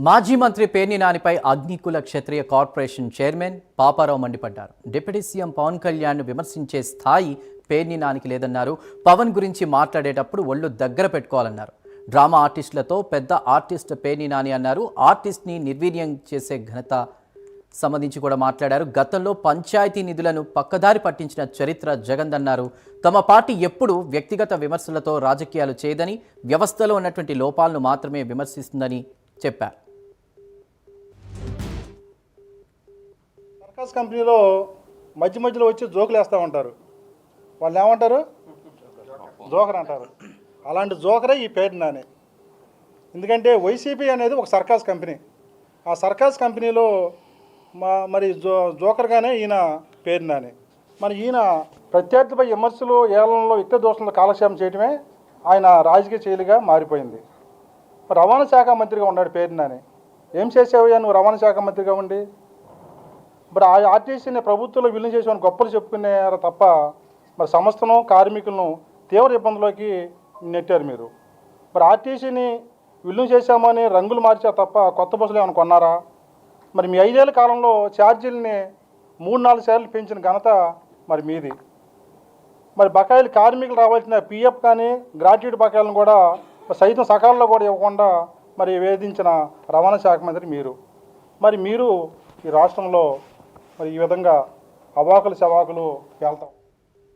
మాజీ మంత్రి పేర్ని నానిపై అగ్నికుల క్షత్రియ corporation chairman Paparao మండిపడ్డారు. డిప్యూటీ సీఎం పవన్ కళ్యాణ్ విమర్శించే స్థాయి పేర్ని నానికి లేదన్నారు. పవన్ గురించి మాట్లాడేటప్పుడు ఒళ్ళు దగ్గర పెట్టుకోవాలన్నారు. డ్రామా ఆర్టిస్టులతో పెద్ద ఆర్టిస్ట్ పేర్ని నాని అన్నారు. ఆర్టిస్ట్ని నిర్వీర్యం చేసే ఘనత సంబంధించి కూడా మాట్లాడారు. గతంలో పంచాయతీ నిధులను పక్కదారి పట్టించిన చరిత్ర జగందన్నారు. తమ పార్టీ ఎప్పుడు వ్యక్తిగత విమర్శలతో రాజకీయాలు చేయదని, వ్యవస్థలో ఉన్నటువంటి లోపాలను మాత్రమే విమర్శిస్తుందని చెప్పారు. సర్కాస్ కంపెనీలో మధ్యలో వచ్చి జోకులు వేస్తూ ఉంటారు. వాళ్ళు ఏమంటారు? జోకర్ అంటారు. అలాంటి జోకరే ఈ పేర్ని నాని. ఎందుకంటే వైసీపీ అనేది ఒక సర్కాస్ కంపెనీ. ఆ సర్కాస్ కంపెనీలో మరి జోకర్గానే ఈయన పేర్ని నాని. మరి ఈయన ప్రత్యర్థిపై విమర్శలు, ఏళ్లలో వ్యక్తి దోషంలో కాలక్షేపం చేయడమే ఆయన రాజకీయ శైలిగా మారిపోయింది. రవాణా శాఖ మంత్రిగా ఉన్నాడు పేర్ని నాని. ఏం చేసావయ్యా నువ్వు రవాణా శాఖ మంత్రిగా ఉండి? మరి ఆ ఆర్టీసీని ప్రభుత్వంలో విలీనం చేసేవాని గొప్పలు చెప్పుకునేవారు తప్ప మరి సంస్థను, కార్మికులను తీవ్ర ఇబ్బందుల్లోకి నెట్టారు మీరు. మరి ఆర్టీసీని విలీనం చేశామని రంగులు మార్చారు తప్ప కొత్త బస్సులు ఏమైనా కొన్నారా? మరి మీ 5 ఏళ్ల కాలంలో ఛార్జీలని 3-4 సార్లు పెంచిన ఘనత మరి మీది. మరి బకాయిలు కార్మికులు రావాల్సిన పిఎఫ్ కానీ గ్రాట్యుటీ బకాయిలను కూడా సైతం సకాలంలో కూడా ఇవ్వకుండా మరి వేధించిన రవాణా శాఖ మంత్రి మీరు. మరి మీరు ఈ రాష్ట్రంలో మరి ఈ విధంగా అవాకులు చవాకులు వెళ్తాం.